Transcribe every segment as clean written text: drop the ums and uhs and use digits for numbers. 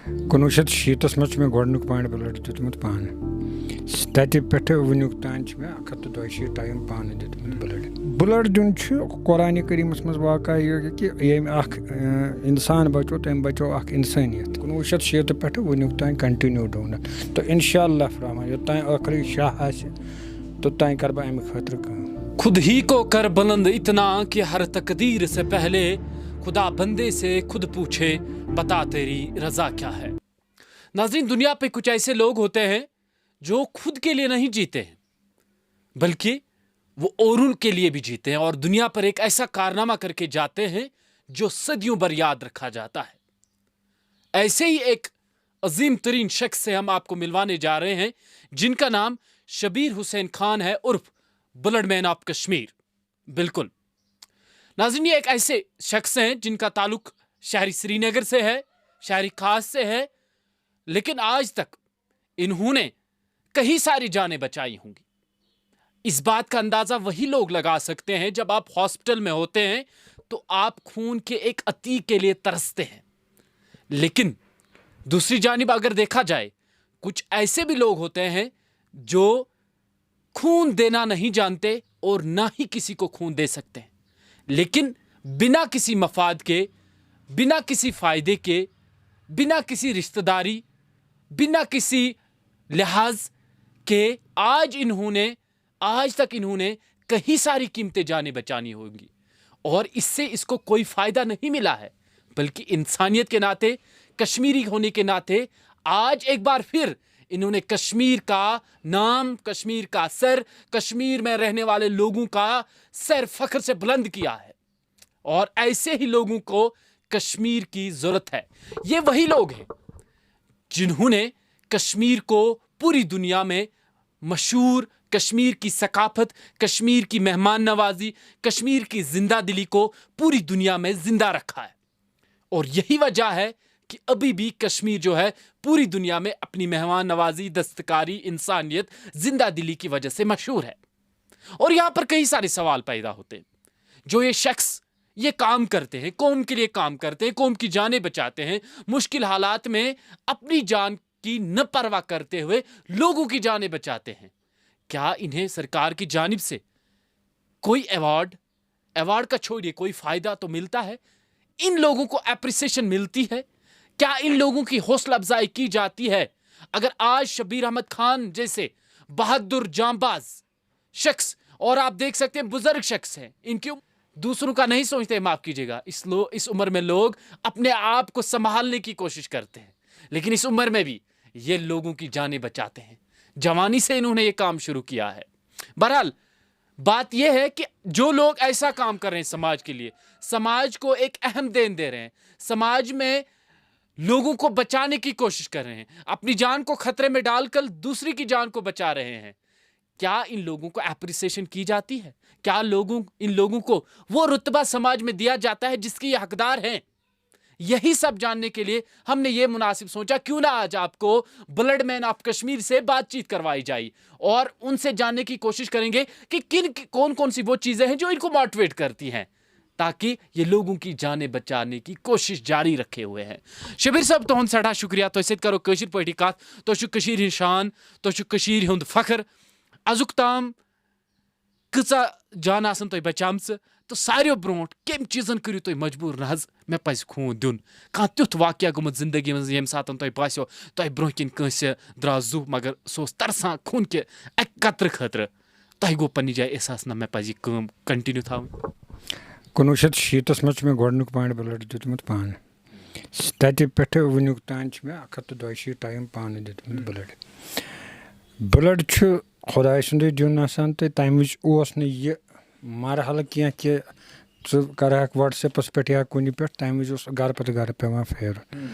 1960 منٛز چھُ مےٚ گۄڈنیُک پویِنٛٹ بٕلَڈ دیُتمُت پانہٕ تَتہِ پٮ۪ٹھٕ وٕنیُک تانۍ چھِ مےٚ 142 ٹایم پانہٕ دیُتمُت بٕلَڈ دیُن چھُ قۄرانہِ کریٖمَس منٛز واقع یہِ کہِ ییٚمہِ اَکھ اِنسان بَچو تٔمۍ بَچو اَکھ اِنسٲنیت 1960 پٮ۪ٹھٕ وٕنیُک تانۍ کَنٹِنیوٗ ڈونَٹ تہٕ اِنشاء اللہ رحمان یوٚتانۍ ٲخری شاہ آسہِ توٚتانۍ کَرٕ بہٕ اَمہِ خٲطرٕ کٲم. خود ہی کو کر بلند اتنا کہ ہر تقدیر سے پہلے خدا بندے سے خود پوچھے بتا تیری رضا کیا ہے. ناظرین، دنیا پہ کچھ ایسے لوگ ہوتے ہیں جو خود کے لیے نہیں جیتے ہیں بلکہ وہ اوروں کے لیے بھی جیتے ہیں اور دنیا پر ایک ایسا کارنامہ کر کے جاتے ہیں جو صدیوں بھر یاد رکھا جاتا ہے. ایسے ہی ایک عظیم ترین شخص سے ہم آپ کو ملوانے جا رہے ہیں جن کا نام شبیر حسین خان ہے عرف بلڈ مین آف کشمیر. بالکل ناظرین، یہ ایک ایسے شخص ہیں جن کا تعلق شہری سری نگر سے ہے، شہری خاص سے ہے، لیکن آج تک انہوں نے کئی ساری جانیں بچائی ہوں گی. اس بات کا اندازہ وہی لوگ لگا سکتے ہیں جب آپ ہاسپٹل میں ہوتے ہیں تو آپ خون کے ایک عتیق کے لیے ترستے ہیں، لیکن دوسری جانب اگر دیکھا جائے کچھ ایسے بھی لوگ ہوتے ہیں جو خون دینا نہیں جانتے اور نہ ہی کسی کو خون دے سکتے ہیں، لیکن بنا کسی مفاد کے، بنا کسی فائدے کے، بنا کسی رشتہ داری، بنا کسی لحاظ کے آج تک انہوں نے کئی ساری قیمتیں جانیں بچانی ہوں گی اور اس سے اس کو کوئی فائدہ نہیں ملا ہے، بلکہ انسانیت کے ناطے، کشمیری ہونے کے ناطے آج ایک بار پھر انہوں نے کشمیر کا نام، کشمیر کا سر، کشمیر میں رہنے والے لوگوں کا سر فخر سے بلند کیا ہے. اور ایسے ہی لوگوں کو کشمیر کی ضرورت ہے. یہ وہی لوگ ہیں جنہوں نے کشمیر کو پوری دنیا میں مشہور، کشمیر کی ثقافت، کشمیر کی مہمان نوازی، کشمیر کی زندہ دلی کو پوری دنیا میں زندہ رکھا ہے. اور یہی وجہ ہے کہ ابھی بھی کشمیر جو ہے پوری دنیا میں اپنی مہمان نوازی، دستکاری، انسانیت، زندہ دلی کی وجہ سے مشہور ہے. اور یہاں پر کئی سارے سوال پیدا ہوتے ہیں. جو یہ شخص یہ کام کرتے ہیں، قوم کے لیے کام کرتے ہیں، قوم کی جانیں بچاتے ہیں، مشکل حالات میں اپنی جان کی نہ پرواہ کرتے ہوئے لوگوں کی جانیں بچاتے ہیں، کیا انہیں سرکار کی جانب سے کوئی ایوارڈ کا چھوڑیے کوئی فائدہ تو ملتا ہے؟ ان لوگوں کو اپریسیشن ملتی ہے؟ کیا ان لوگوں کی حوصلہ افزائی کی جاتی ہے؟ اگر آج شبیر احمد خان جیسے بہادر جانباز شخص، اور آپ دیکھ سکتے ہیں بزرگ شخص ہیں، ان کی دوسروں کا نہیں سوچتے، معاف کیجیے گا، اس عمر میں لوگ اپنے آپ کو سنبھالنے کی کوشش کرتے ہیں، لیکن اس عمر میں بھی یہ لوگوں کی جانیں بچاتے ہیں. جوانی سے انہوں نے یہ کام شروع کیا ہے. بہرحال بات یہ ہے کہ جو لوگ ایسا کام کر رہے ہیں سماج کے لیے، سماج کو ایک اہم دین دے رہے ہیں، سماج میں لوگوں کو بچانے کی کوشش کر رہے ہیں، اپنی جان کو خطرے میں ڈال کر دوسری کی جان کو بچا رہے ہیں، کیا ان لوگوں کو اپریسیشن کی جاتی ہے؟ کیا ان لوگوں کو وہ رتبہ سماج میں دیا جاتا ہے جس کی یہ حقدار ہیں؟ یہی سب جاننے کے لیے ہم نے یہ مناسب سوچا کیوں نہ آج آپ کو بلڈ مین آف کشمیر سے بات چیت کروائی جائے اور ان سے جاننے کی کوشش کریں گے کہ کون سی وہ چیزیں ہیں جو ان کو موٹیویٹ کرتی ہیں تاکہ یہ لوگوں کی جانیں بچانے کی کوشش جاری رکھے ہوئے ہیں. شبیر صاحب تہد سٹھا شکریہ، تہ سۭتۍ کرو کٲشِر پٲٹھی کتھ. تُہۍ چھِو کٔشیٖرِ ہٕنٛدۍ شان، تُہۍ چھِو کٔشیٖرِ ہُنٛد فخر. أزیُک تام کۭژاہ جان آسن تۄہہِ بچامژٕ تہٕ ساروِیو برونٛٹھ کمہِ چیٖزن کٔرِو تُہۍ مجبوٗر نہ حظ مےٚ پزِ خوٗن دیُن؟ کانٛہہ تیُتھ واقعہ گوٚمُت زندگی منٛز ییٚمہِ ساتہٕ تۄہہِ باسیو تۄہہِ برونٛہہ کِنۍ کٲنٛسہِ درٛاو زُو مگر سُہ اوس ترسان خوٗن کہِ اکہِ قطرٕ خٲطرٕ، تۄہہِ گوٚو پننہِ جایہِ احساس نہ مےٚ پزِ یہِ کٲم کنٹِنیوٗ تھاوٕنۍ؟ 1960 منٛز چھُ مےٚ گۄڈنیُک پویِنٛٹ بٕلَڈ دیُتمُت پانہٕ تَتہِ پٮ۪ٹھٕ وٕنیُک تانۍ چھُ مےٚ 142 ٹایم پانہٕ دیُتمُت بٕلَڈ چھُ خۄداے سُنٛدُے دیُن آسان تہٕ تَمہِ وِزِ اوس نہٕ یہِ مرحلہٕ کینٛہہ کہِ ژٕ کَرٕہَکھ وَٹسیپَس پٮ۪ٹھ یا کُنہِ پٮ۪ٹھ، تَمہِ وِزِ اوس گرٕ پَتہٕ گرٕ پٮ۪وان پھیرُن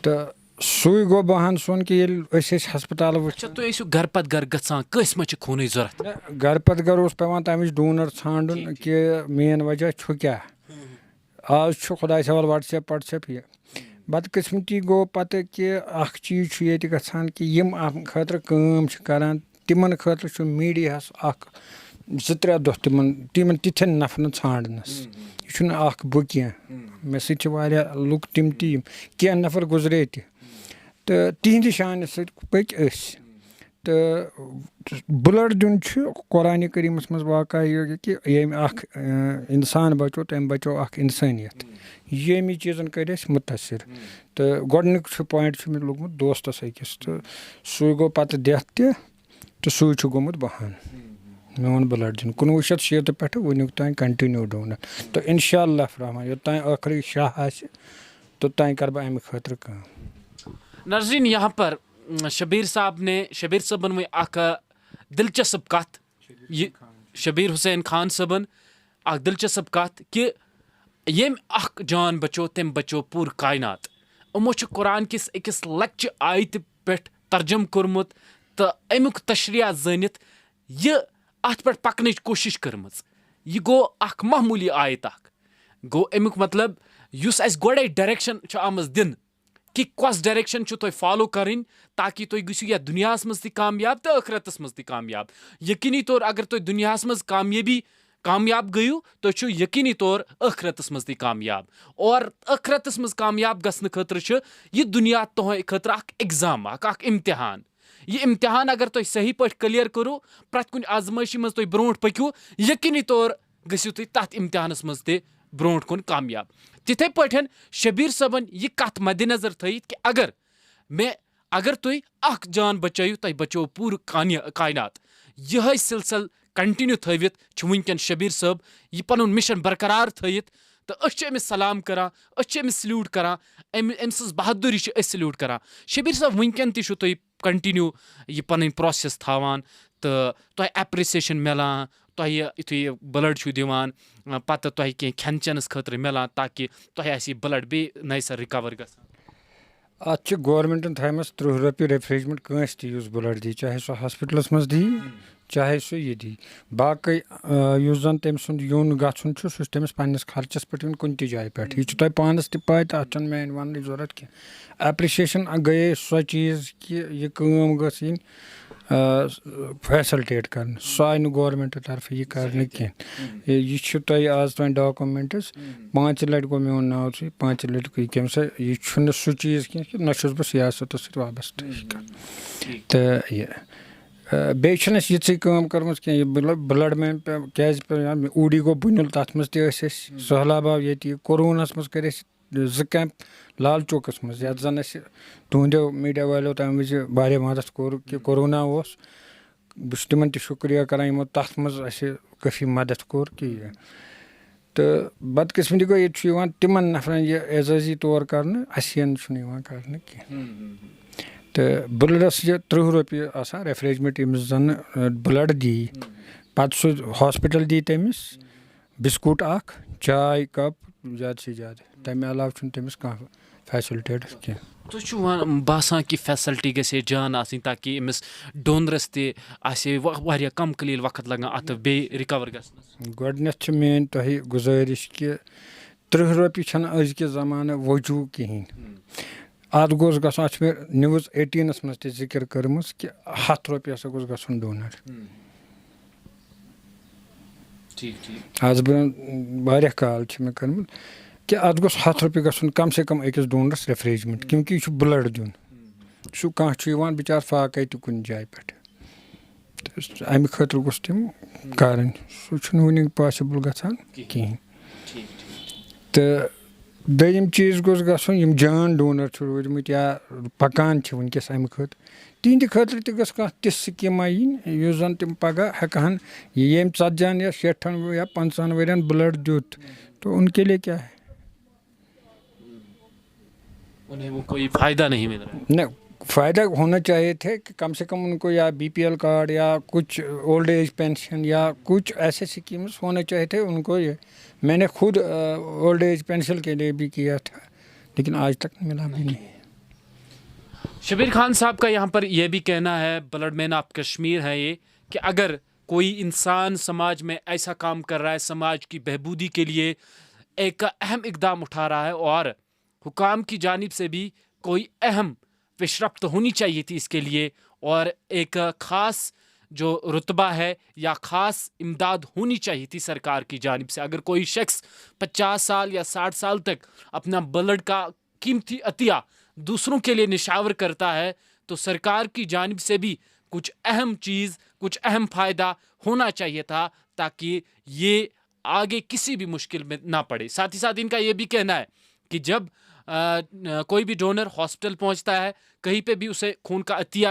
تہٕ سُے گوٚو بہان سون کہِ ییٚلہِ أسۍ ٲسۍ ہسپتال وٕچھان تُہۍ ٲسِو گرٕ پتہٕ گرٕ گژھان، کٲنٛسہِ ما چھِ خوٗنٕچ ضوٚرتھ؟ گرٕ پَتہٕ گرٕ اوس پٮ۪وان تَمہِ وِزِ ڈونر ژھانڈُن کہِ مین وجہ چھُ کیٛاہ. آز چھُ خۄدایس حوال وَٹسیپ یہِ بدقٕسمتی گوٚو پَتہٕ کہِ اکھ چیٖز چھُ ییٚتہِ گژھان کہِ یِم اَتھ خٲطرٕ کٲم چھِ کران تِمن خٲطرٕ چھُ میٖڈیاہَس اکھ 2-3 دۄہ تِمن تِتھٮ۪ن نفرن ژھانڈنس. یہِ چھُنہٕ اکھ بہٕ کینٛہہ، مےٚ سۭتۍ چھِ واریاہ لُکھ تِم تہِ یِم کینٛہہ نفر گُزرے تہِ تہٕ تِہنٛدِ شانہِ سۭتۍ پٔکۍ أسۍ تہٕ بٕلَڈ دیُن چھُ قرآنِ کریٖمَس منٛز واقع یہِ کہِ ییٚمہِ اَکھ اِنسان بَچو تٔمۍ بَچو اَکھ اِنسٲنیت ییٚمہِ چیٖزَن کٔرۍ أسۍ مُتٲثر تہٕ گۄڈٕنیُک چھُ پویِنٛٹ چھُ مےٚ لوٚگمُت دوستَس أکِس تہٕ سُے گوٚو پَتہٕ ڈٮ۪تھ تہِ تہٕ سُے چھُ گوٚمُت بَہان میون بٕلَڈ دیُن 1960 پٮ۪ٹھٕ وٕنیُک تانۍ کَنٹِنیوٗ ڈونَر تہٕ اِنشاء اللہ رحمان یوٚتانۍ ٲخری شاہ آسہِ توٚتانۍ کَرٕ بہٕ اَمہِ خٲطرٕ کٲم. ناظرین یہاں پر شبیر صٲبن ؤنۍ اکھ دلچسپ کتھ یہ شبیر حسین خان صٲبن اکھ دلچسپ کتھ کہ ییٚمۍ اکھ جان بچو تٔمۍ بچو پوٗرٕ کاینات. یِمو چھُ قرآن کِس أکِس لۄکچہِ آیتہِ پٮ۪ٹھ ترجم کوٚرمُت تہٕ امیُک تشریح زٲنِتھ یہِ اتھ پٮ۪ٹھ پکنٕچ کوٗشش کٔرمٕژ. یہِ گوٚو اکھ معموٗلی آیت اکھ. گوٚو امیُک مطلب یُس اَسہِ گۄڈے ڈایریکشن چھُ آمٕژ دِنہٕ کہ کۄس ڈایریکشن چھُ تۄہہِ فالو کَرٕنۍ تاکہِ تُہۍ گٔژھِو یتھ دُنیاہس منٛز تہِ کامیاب تہٕ ٲخرتس منٛز تہِ کامیاب. یقیٖنی طور اگر تُہۍ دُنیاہس منٛز کامیاب گٔیِو تُہۍ چھِو یقیٖنی طور ٲخرتس منٛز تہِ کامیاب. اور ٲخرتس منٛز کامیاب گژھنہٕ خٲطرٕ چھُ یہِ دُنیا تُہنٛدِ خٲطرٕ اکھ ایگزام اکھ امتحان. یہِ امتحان اگر تُہۍ صحیح پٲٹھۍ کلیر کٔرِو پرٛٮ۪تھ کُنہِ آزمٲیشی منٛز تُہۍ برونٛٹھ پٔکِو یقیٖنی طور گٔژھِو تُہۍ تتھ امتحانس منٛز تہِ برونٛٹھ کُن کامیاب. تِتھے پٲٹھۍ شبیر صٲبن یہِ کتھ مدِ نظر تھٲیِتھ کہِ اگر تُہۍ اکھ جان بچٲیِو تۄہہِ بچو پوٗرٕ کاینات. یِہے سلسلہٕ کنٹِنیو تھٲوِتھ چھُ وٕنکیٚن شبیر صٲب یہِ پنُن مِشن برقرار تھٲیِتھ تہٕ أسۍ چھِ أمِس سلام کران أسۍ چھِ أمِس سلیوٗٹ کران أمۍ سٕنٛز بہادُری چھِ أسۍ سلیوٗٹ کران. شبیر صٲب وٕنکیٚن تہِ چھُو تُہۍ کنٹِنیو یہِ پنٕنۍ پروسیس تھاوان تہٕ تۄہہِ ایپرِسیشن مِلان تۄہہِ یُتھُے یہِ بٕلَڈ چھُو دِوان پتہٕ تۄہہِ کینٛہہ کھٮ۪ن چٮ۪نس خٲطرٕ مِلان تاکہِ تۄہہِ آسہِ یہِ بٕلَڈ بیٚیہِ نَیہِ سر رِکور گژھان. اَتھ چھِ گورمٮ۪نٛٹَن تھایمَژ 30 رۄپیہِ رٮ۪فرٛیجمٮ۪نٛٹ کٲنٛسہِ تہِ یُس بٕلَڈ دی چاہے سُہ ہاسپِٹلَس منٛز دی چاہے سُہ یہِ دی. باقٕے یُس زَن تٔمۍ سُنٛد یُن گژھُن چھُ سُہ چھُ تٔمِس پنٛنِس خرچَس پٮ۪ٹھ یُن کُنہِ تہِ جایہِ پٮ۪ٹھ. یہِ چھُ تۄہہِ پانَس تہِ پاے تہٕ اَتھ چھَنہٕ میٛانہِ وَننٕچ ضوٚرَتھ کینٛہہ. ایپرِسیشَن گٔیے سۄ چیٖز کہِ یہِ کٲم گٔژھ یِنۍ فیسلٹیٹ کَرنہٕ. سۄ آیہِ نہٕ گورمٮ۪نٛٹ طرفہٕ یہِ کَرنہٕ کینٛہہ. یہِ چھُ تۄہہِ آز تام ڈاکومٮ۪نٛٹٕس 5 لَٹہِ گوٚو میون ناو ژٕ 5 لَٹہِ گٔے کَمہِ سۭتۍ. یہِ چھُنہٕ سُہ چیٖز کینٛہہ کہِ نہ چھُس بہٕ سیاستَس سۭتۍ وابستہٕ تہٕ یہِ بیٚیہِ چھِنہٕ اَسہِ یِژٕے کٲم کٔرمٕژ کینٛہہ. یہِ بٕلَڈ مین کیٛازِ اوٗڈی گوٚو بُنیُل تَتھ منٛز تہِ ٲسۍ أسۍ. سہلاب آو ییٚتہِ کوروٗناہَس منٛز کٔرۍ اَسہِ 2 کیمپ لال چوکَس منٛز یَتھ زَن اَسہِ تُہنٛدیو میٖڈیا والیو تَمہِ وِزِ واریاہ مدد کوٚر کہِ کورونا اوس. بہٕ چھُس تِمن تہِ شُکریہ کران یِمو تَتھ منٛز اَسہِ کٲفی مدد کوٚر کہِ یہِ تہٕ بدقٕسمتی گوٚو ییٚتہِ چھُ یِوان تِمن نفرن یہِ اعزٲزی طور کرنہٕ اَسہِ یَن چھُنہٕ یِوان کرنہٕ کینٛہہ. تہٕ بٕلڈس چھِ 30 رۄپیہِ آسان رٮ۪فریجمٮ۪نٛٹ ییٚمِس زن بٕلڈ دی پتہٕ سُہ ہاسپِٹل دی تٔمِس بِسکوٗٹ اکھ چاے کپ زیادٕ سے زیادٕ. تَمہِ علاوٕ چھُنہٕ تٔمِس کانٛہہ فیسلٹیٹ کینٛہہ. تُہۍ چھُو باسان کہِ فیسلٹی گژھِ ہے جان آسٕنۍ تاکہِ أمِس ڈونرس تہِ آسہِ ہے واریاہ کم قلیٖل وقت لگان اَتھ بیٚیہِ رِکور گژھنس. گۄڈٕنٮ۪تھ چھِ میٲنۍ تۄہہِ گُزٲرِش کہِ 30 رۄپیہِ چھنہٕ أزکہِ زمانہٕ وجوٗ کِہینۍ. اَتھ گوٚژھ گژھُن اَتھ چھُ مےٚ نِوٕز 18 منٛز تہِ ذِکِر کٔرمٕژ کہِ 100 رۄپیہِ ہسا گوٚژھ گژھُن ڈونر. آز برونٛہہ واریاہ کال چھِ مےٚ کٔرمٕژ کہِ اَتھ گوٚژھ 100 رۄپیہِ گژھُن کم سے کم أکِس ڈونرس رٮ۪فریجمٮ۪نٛٹ کیونکہِ یہِ چھُ بٕلڈ دیُن. سُہ کانٛہہ چھُ یِوان بِچار فاقے تہِ کُنہِ جایہِ پٮ۪ٹھ تہٕ اَمہِ خٲطرٕ گوٚژھ تِم کَرٕنۍ. سُہ چھُنہٕ وٕنہِ پاسِبٕل گژھان کِہیٖنۍ. تہٕ دوٚیِم چیٖز گوٚژھ گژھُن یِم جان ڈونر چھِ روٗدمٕتۍ یا پکان چھِ وٕنکیٚس اَمہِ خٲطرٕ تِہنٛدِ خٲطرٕ تہِ گٔژھ کانٛہہ تِژھ سکیٖما یِنۍ یُس زن تِم پگاہ ہٮ۪کہٕ ہن ییٚمۍ 40 یا 60 یا 50 ؤرین بٕلڈ دیُت تو ان کے لیے کیٛاہ ہے. نہ فائدہ ہونا چاہیے تھے کہ کم سے کم ان کو یا BPL کارڈ یا کچھ اولڈ ایج پینشن یا کچھ ایسے اسکیمز ہونے چاہیے تھے ان کو. یہ میں نے خود اولڈ ایج پینشن کے لیے بھی کیا تھا لیکن آج تک ملا بھی نہیں. شبیر خان صاحب کا یہاں پر یہ بھی کہنا ہے بلڈ مین آف کشمیر ہے یہ کہ اگر کوئی انسان سماج میں ایسا کام کر رہا ہے سماج کی بہبودی کے لیے ایک اہم اقدام اٹھا رہا ہے اور حکام کی جانب سے بھی کوئی اہم پیش رفت ہونی چاہیے تھی اس کے لیے اور ایک خاص جو رتبہ ہے یا خاص امداد ہونی چاہیے تھی سرکار کی جانب سے. اگر کوئی شخص 50 سال یا 60 سال تک اپنا بلڈ کا قیمتی عطیہ دوسروں کے لیے نشاور کرتا ہے تو سرکار کی جانب سے بھی کچھ اہم چیز، کچھ اہم فائدہ ہونا چاہیے تھا تاکہ یہ آگے کسی بھی مشکل میں نہ پڑے. ساتھ ہی ساتھ ان کا یہ بھی کہنا ہے کہ جب کوئی بھی ڈونر ہاسپٹل پہنچتا ہے، کہیں پہ بھی اسے خون کا عطیہ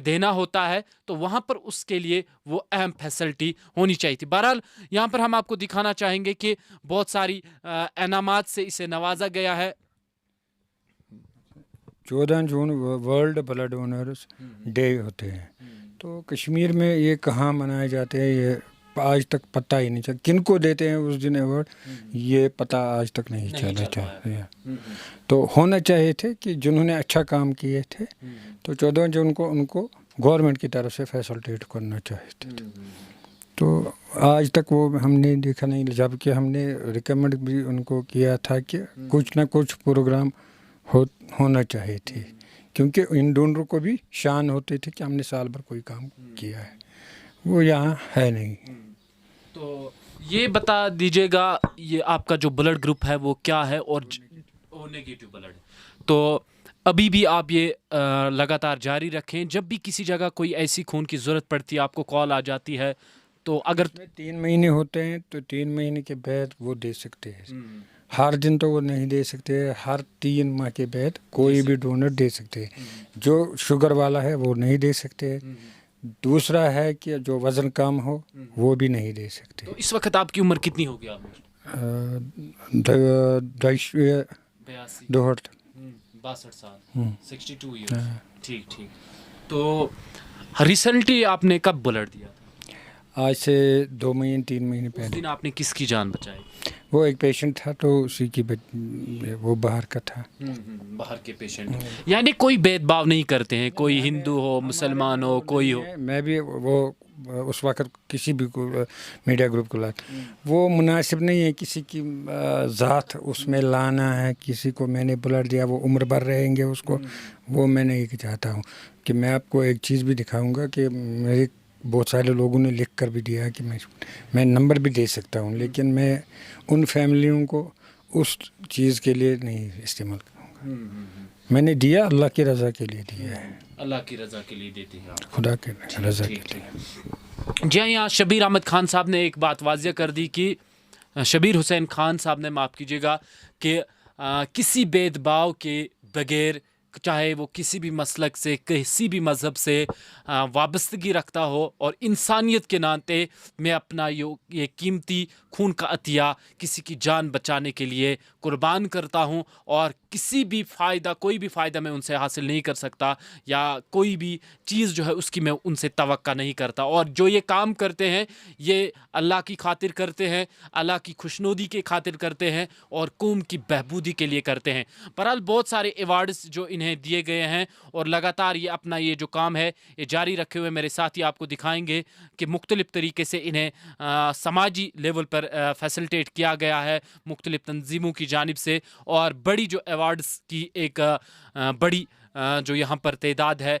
دینا ہوتا ہے تو وہاں پر اس کے لیے وہ اہم فیسلٹی ہونی چاہیے تھی. بہرحال یہاں پر ہم آپ کو دکھانا چاہیں گے کہ بہت ساری انعامات سے اسے نوازا گیا ہے. 14 جون ورلڈ بلڈ ڈونرز ڈے ہوتے ہیں. تو کشمیر میں یہ کہاں منائے جاتے ہیں یہ آج تک پتہ ہی نہیں چلا. کن کو دیتے ہیں اس دن ایوارڈ یہ پتہ آج تک نہیں چلا چاہیے. تو ہونا چاہیے تھے کہ جنہوں نے اچھا کام کیے تھے تو 14 جون کو ان کو گورنمنٹ کی طرف سے فیسلٹیٹ کرنا چاہتے تھے. تو آج تک وہ ہم نے دیکھا نہیں، جبکہ ہم نے ریکمنڈ بھی ان کو کیا تھا کہ کچھ نہ کچھ پروگرام ہونا چاہیے تھے، کیونکہ ان ڈونروں کو بھی شان ہوتی تھی کہ ہم نے سال بھر کوئی کام کیا ہے. وہ یہاں ہے نہیں. تو یہ بتا دیجیے گا یہ آپ کا جو بلڈ گروپ ہے وہ کیا ہے اور نیگیٹو بلڈ. تو ابھی بھی آپ یہ لگاتار جاری رکھیں. جب بھی کسی جگہ کوئی ایسی خون کی ضرورت پڑتی ہے، آپ کو کال آ جاتی ہے تو اگر 3 مہینے ہوتے ہیں تو 3 مہینے کے بعد وہ دے سکتے ہیں. ہر دن تو وہ نہیں دے سکتے، ہر 3 ماہ کے بعد کوئی بھی ڈونر دے سکتے ہیں. جو شوگر والا ہے وہ نہیں دے سکتے. دوسرا ہے کہ جو وزن کم ہو وہ بھی نہیں دے سکتے. تو اس وقت آپ کی عمر کتنی ہوگی؟ آپ 62 سال 62 ایئرس. ٹھیک ٹھیک. تو ریسنٹلی آپ نے کب بلڈ دیا تھا؟ آج سے 2 مہینے 3 مہینے اس پہلے. دن آپ نے کس کی جان بچائی؟ وہ ایک پیشنٹ تھا تو اسی کی وہ باہر کا تھا. باہر کے پیشنٹ. یعنی کوئی بھید بھاؤ نہیں کرتے ہیں، کوئی ہندو ہو، مسلمان ہو، کوئی ہو. میں بھی وہ اس وقت کسی بھی میڈیا گروپ کو وہ مناسب نہیں ہے کسی کی ذات اس میں لانا ہے. کسی کو میں نے بلڈ دیا وہ عمر بھر رہیں گے اس کو، وہ میں نہیں چاہتا ہوں. کہ میں آپ کو ایک چیز بھی دکھاؤں گا کہ میرے بہت سارے لوگوں نے لکھ کر بھی دیا کہ میں نمبر بھی دے سکتا ہوں، لیکن میں ان فیملیوں کو اس چیز کے لیے نہیں استعمال کروں گا. میں نے دیا اللہ کی رضا کے لیے دیا ہے. اللہ کی رضا کے لیے دیتے ہیں، خدا کے رضا کے لیے. جی ہاں، یہاں شبیر احمد خان صاحب نے ایک بات واضح کر دی کہ شبیر حسین خان صاحب نے، معاف کیجیے گا، کہ کسی بھید بھاؤ کے بغیر، چاہے وہ کسی بھی مسلک سے، کسی بھی مذہب سے وابستگی رکھتا ہو، اور انسانیت کے ناطے میں اپنا یہ قیمتی خون کا عطیہ کسی کی جان بچانے کے لیے قربان کرتا ہوں. اور کسی بھی فائدہ، کوئی بھی فائدہ میں ان سے حاصل نہیں کر سکتا، یا کوئی بھی چیز جو ہے اس کی میں ان سے توقع نہیں کرتا. اور جو یہ کام کرتے ہیں یہ اللہ کی خاطر کرتے ہیں، اللہ کی خوشنودی کے خاطر کرتے ہیں، اور قوم کی بہبودی کے لیے کرتے ہیں. بہرحال بہت سارے ایوارڈز جو انہیں دیے گئے ہیں، اور لگاتار یہ اپنا یہ جو کام ہے یہ جاری رکھے ہوئے میرے ساتھی آپ کو دکھائیں گے کہ مختلف طریقے سے انہیں سماجی لیول پر فیسلٹیٹ کیا گیا ہے مختلف تنظیموں کی جانب سے. اور بڑی جو ایوارڈز کی ایک بڑی جو یہاں پر تعداد ہے.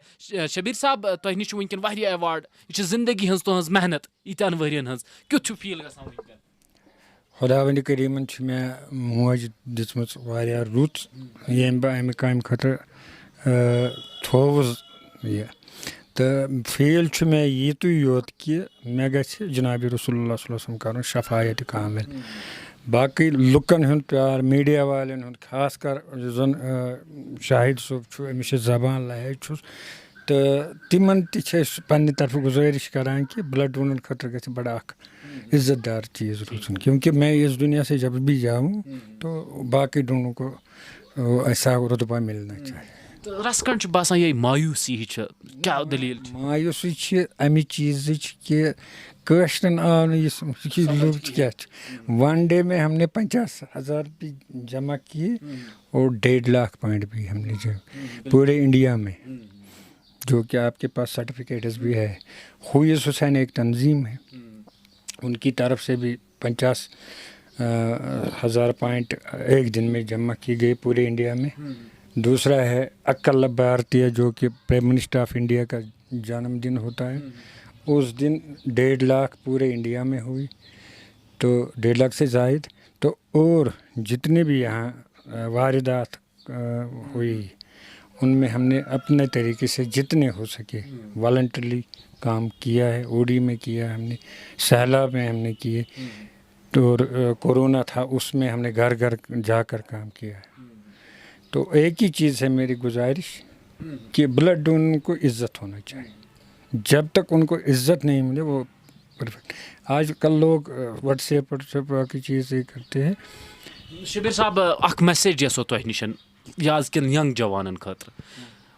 شبیر صاحب، تۄہہِ نِش چھُ وٕنکٮ۪ن واریاہ ایوارڈ، یہ چھِ زندگی ہٕنٛز تُہٕنٛز محنت ییٖتیٛاہن ؤرین ہٕنٛز. کیُتھ چھُ فیٖل گژھان وٕنکٮ۪ن؟ خۄداوندِ کریٖمن چھِ مےٚ موج دِژمٕژ واریاہ رُت، ییٚمہِ بہٕ اَمہِ کامہِ خٲطرٕ تھوٚوُس یہِ. تہٕ فیٖل چھُ مےٚ یِتُے یوت کہِ مےٚ گژھِ جنابِ رسول اللہ صلی اللہ علیہ وسلم کَرُن شفاعت کامل. باقٕے لُکن ہُنٛد پیار، میٖڈیا والٮ۪ن ہُنٛد، خاص کر یُس زن شاہد صٲب چھُ، أمِس چھِ زبان لہج چھُس، تہٕ تِمن تہِ چھِ أسۍ پننہِ طرفہٕ گُزٲرِش کران کہ بلڈ ڈونر خٲطرٕ گژھِ بڑا اکھ عزت دار چیز روزُن، کیونکہ میں اس دنیا سے جب بھی جاؤں تو باقی ڈونروں کو ایسا رتبہ ملنا چاہیے. رسکن چھُ باسان یہ مایوسی ہی چھِ، کیٛاہ دٔلیٖل چھِ؟ مایوسی چھِ اَمہِ چیٖزٕچ کہ کٲشرٮ۪ن آو نہٕ یہِ لُکھ کیٛاہ چھِ. ون ڈے میں ہم نے 50,000 بھی جمع کیے اور 1.5 لاکھ پوائنٹ بھی ہم نے پورے انڈیا میں، جو کہ آپ کے پاس سرٹیفکیٹس بھی ہے. خویز حسین ایک تنظیم ہے، ان کی طرف سے بھی 50,000 پوائنٹ ایک دن میں جمع کی گئی پورے انڈیا میں. دوسرا ہے اکل بھارتیہ، جو کہ پرائم منسٹر آف انڈیا کا جنم دن ہوتا ہے، اس دن 1.5 لاکھ پورے انڈیا میں ہوئی، تو 1.5 لاکھ سے زائد. تو اور جتنے بھی یہاں واردات ہوئی ان میں ہم نے اپنے طریقے سے جتنے ہو سکے والنٹرلی کام کیا ہے. اوڈی میں کیا ہم نے, سیلاب میں ہم نے کیے, تو کورونا تھا اس میں ہم نے گھر گھر جا کر کام کیا ہے. تو ایک ہی چیز ہے میری گزارش کہ بلڈ ڈونر کو عزت ہونا چاہیے. جب تک ان کو عزت نہیں ملے وہ پرفیکٹ. آج کل لوگ واٹس ایپ باقی چیزیں کرتے ہیں. شبیر صاحب اخ میسیج یسو تۄہہِ نِشن یا أزکٮ۪ن ینگ جوانن خٲطرٕ.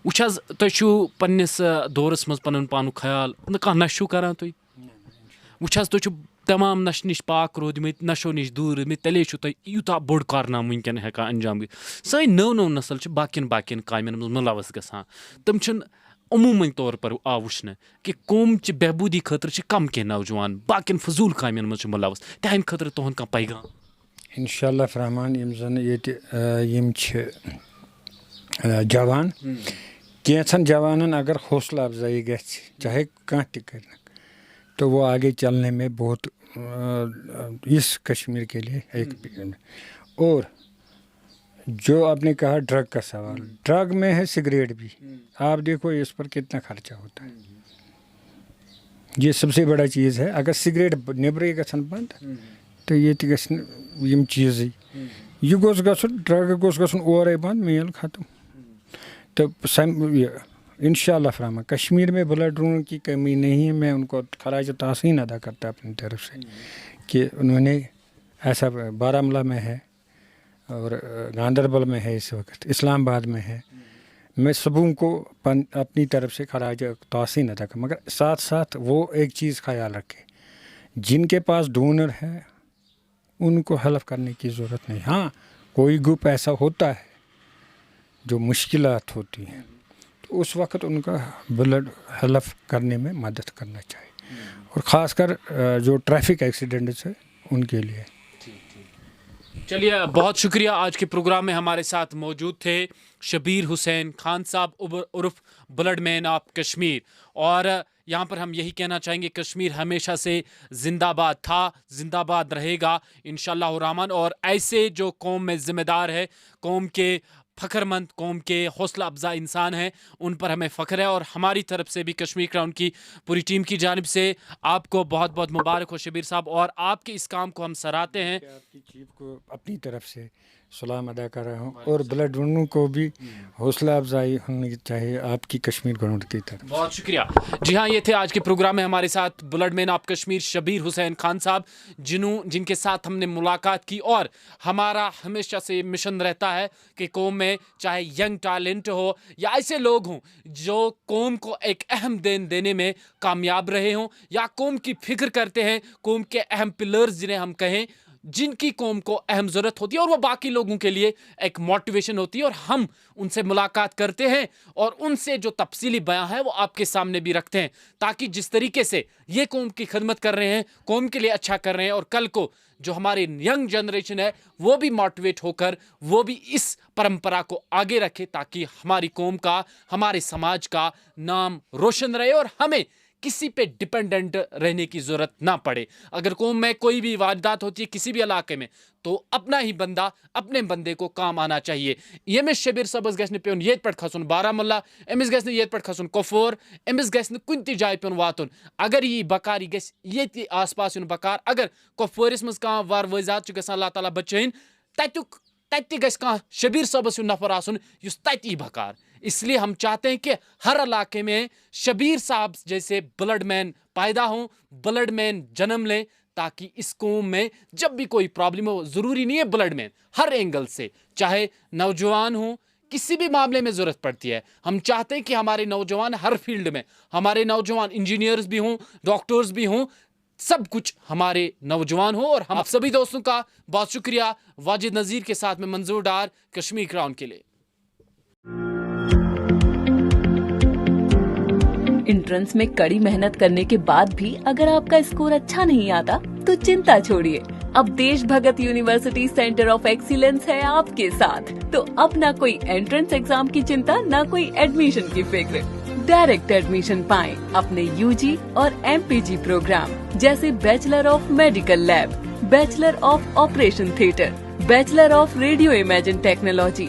وٕچھ حظ تُہۍ چھُو پنٛنِس دورس منٛز پنُن پانُک خیال نہٕ کانٛہہ نشہٕ چھُو کران تُہۍ. وٕچھ حظ تُہۍ چھُو تمام نشہٕ نِش پاک روٗدمٕتۍ, نشو نِش دوٗر روٗدمٕتۍ, تیٚلے چھُو تۄہہِ یوٗتاہ بوٚڑ کارنامہٕ وٕنکٮ۪ن ہٮ۪کان انجام دِتھ. سٲنۍ نٔو نسل چھِ باقین کامٮ۪ن منٛز مُلوث گژھان. تِم چھِنہٕ عموٗمٲنی طور پر آو وٕچھنہٕ کہِ قومچہِ بہبوٗدی خٲطرٕ چھِ کم کینٛہہ نوجوان باقین فضوٗل کامٮ۪ن منٛز چھِ مُلوث. تِہنٛدِ خٲطرٕ تُہُنٛد کانٛہہ پیغام؟ اِنشاء اللہ رحمان یِم زَن ییٚتہِ یِم چھِ جوان, کینٛژھن جوانن اگر حوصلہ افزائی گژھِ چاہے کانٛہہ تہِ کرنک تو وہ آگے چلنے میں بہت اس کشمیر کے لیے ایک. اور جو آپ نے کہا ڈرگ کا سوال, ڈرگ میں ہے سگریٹ بھی. آپ دیکھو اس پر کتنا خرچہ ہوتا ہے. یہ سب سے بڑا چیز ہے. اگر سگریٹ نیبرٕے گژھن بند تو یہ تہِ گژھِ نہٕ یِم چیٖزٕے. یہ گوٚژھ گژھُن, ڈرگ گوٚژھ گژھُن اورے بند, میل ختم. تو انشاء اللہ فرحمان کشمیر میں بلڈ ڈونر کی کمی نہیں ہے. میں ان کو خراج تحسین ادا کرتا اپنی طرف سے کہ انہوں نے ایسا بارہمولہ میں ہے اور گاندربل میں ہے, اس وقت اسلام آباد میں ہے. میں سبوں کو اپنی طرف سے خراج تحسین ادا کروں, مگر ساتھ ساتھ وہ ایک چیز خیال رکھے, جن کے پاس ڈونر ہے ان کو ہیلپ کرنے کی ضرورت نہیں. ہاں کوئی گروپ ایسا ہوتا ہے جو مشکلات ہوتی ہیں تو اس وقت ان کا بلڈ ہیلپ کرنے میں مدد کرنا چاہیے, اور خاص کر جو ٹریفک ایکسیڈنٹس ہے ان کے لیے. چلیے بہت شکریہ. آج کے پروگرام میں ہمارے ساتھ موجود تھے شبیر حسین خان صاحب عرف بلڈ مین آف کشمیر. اور یہاں پر ہم یہی کہنا چاہیں گے کشمیر ہمیشہ سے زندہ باد تھا, زندہ باد رہے گا انشاءاللہ الرحمن. اور ایسے جو قوم میں ذمہ دار ہے, قوم کے فخر مند, قوم کے حوصلہ افزا انسان ہیں, ان پر ہمیں فخر ہے. اور ہماری طرف سے بھی کشمیر کراؤن کی پوری ٹیم کی جانب سے آپ کو بہت بہت مبارک ہو شبیر صاحب, اور آپ کے اس کام کو ہم سراہتے ہیں. آپ کی چیف کو اپنی طرف سے سلام ادا کر رہا ہوں, اور بلڈ ڈونر کو بھی حوصلہ افزائی ہونی چاہیے آپ کی کشمیر گراؤنڈ کی طرف. بہت شکریہ. جی ہاں, یہ تھے آج کے پروگرام میں ہمارے ساتھ blood man of Kashmir Shabbir Hussain Khan sahab, جن کے ساتھ ہم نے ملاقات کی. اور ہمارا ہمیشہ سے مشن رہتا ہے کہ قوم میں چاہے ینگ ٹیلنٹ ہو یا ایسے لوگ ہوں جو قوم کو ایک اہم دین دینے میں کامیاب رہے ہوں, یا قوم کی فکر کرتے ہیں, قوم کے اہم پلرز جنہیں ہم کہیں, جن کی قوم کو اہم ضرورت ہوتی ہے اور وہ باقی لوگوں کے لیے ایک موٹیویشن ہوتی ہے. اور ہم ان سے ملاقات کرتے ہیں اور ان سے جو تفصیلی بیان ہے وہ آپ کے سامنے بھی رکھتے ہیں, تاکہ جس طریقے سے یہ قوم کی خدمت کر رہے ہیں, قوم کے لیے اچھا کر رہے ہیں, اور کل کو جو ہماری ینگ جنریشن ہے وہ بھی موٹیویٹ ہو کر وہ بھی اس پرمپرا کو آگے رکھے, تاکہ ہماری قوم کا, ہمارے سماج کا نام روشن رہے اور ہمیں کسی پہ ڈپینڈنٹ رہنے کی ضرورت نہ پڑے. اگر قوم میں کوئی بھی واردات ہوتی ہے کسی بھی علاقے میں تو اپنا ہی بندہ اپنے بندے کو کام آنا چاہیے. یمس شبیر صبس گژھِ نہٕ پیوٚن ییٚتہِ پٮ۪ٹھ کھسُن بارہمولہ, أمِس گژھِ نہٕ ییٚتہِ پٮ۪ٹھ کھسُن کۄپوور, أمِس گژھِ نہٕ کُنہِ تہِ جایہِ پیوٚن واتُن. اگر یی بکار یہِ گژھِ ییٚتہِ آس پاس یُن بکار. اگر کۄپوٲرِس منٛز کانٛہہ وار وٲزات چھُ گژھان, اللہ تعالیٰ بچٲیِن, تتہِ تہِ گژھِ کانٛہہ شبیر صٲبس ہیوٗ نفر آسُن یُس تتہِ یی بکار. اس لیے ہم چاہتے ہیں کہ ہر علاقے میں شبیر صاحب جیسے بلڈ مین پیدا ہوں, بلڈ مین جنم لیں, تاکہ اس قوم میں جب بھی کوئی پرابلم ہو, ضروری نہیں ہے بلڈ مین, ہر اینگل سے, چاہے نوجوان ہوں, کسی بھی معاملے میں ضرورت پڑتی ہے. ہم چاہتے ہیں کہ ہمارے نوجوان ہر فیلڈ میں, ہمارے نوجوان انجینئرز بھی ہوں, ڈاکٹرز بھی ہوں, سب کچھ ہمارے نوجوان ہوں. اور ہم آپ سبھی دوستوں کا بہت شکریہ. واجد نذیر کے ساتھ میں منظور ڈار, کشمیر کراؤن کے لیے. انٹرنس میں کڑی محنت کرنے کے بعد بھی اگر آپ کا اسکور اچھا نہیں آتا تو چنتا چھوڑیے, اب دیش بھگت یونیورسٹی سینٹر آف ایکسیلنس ہے آپ کے ساتھ. تو اب نہ کوئی انٹرنس ایگزام کی چنتا, نہ کوئی ایڈمیشن کی فکر. ڈائریکٹ ایڈمیشن پائیں اپنے UG اور MPG پروگرام جیسے bachelor of medical lab, bachelor of operation theatre, bachelor of radio imagine technology,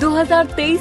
2023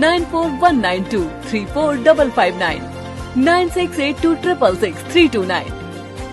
9419234559 9682666329।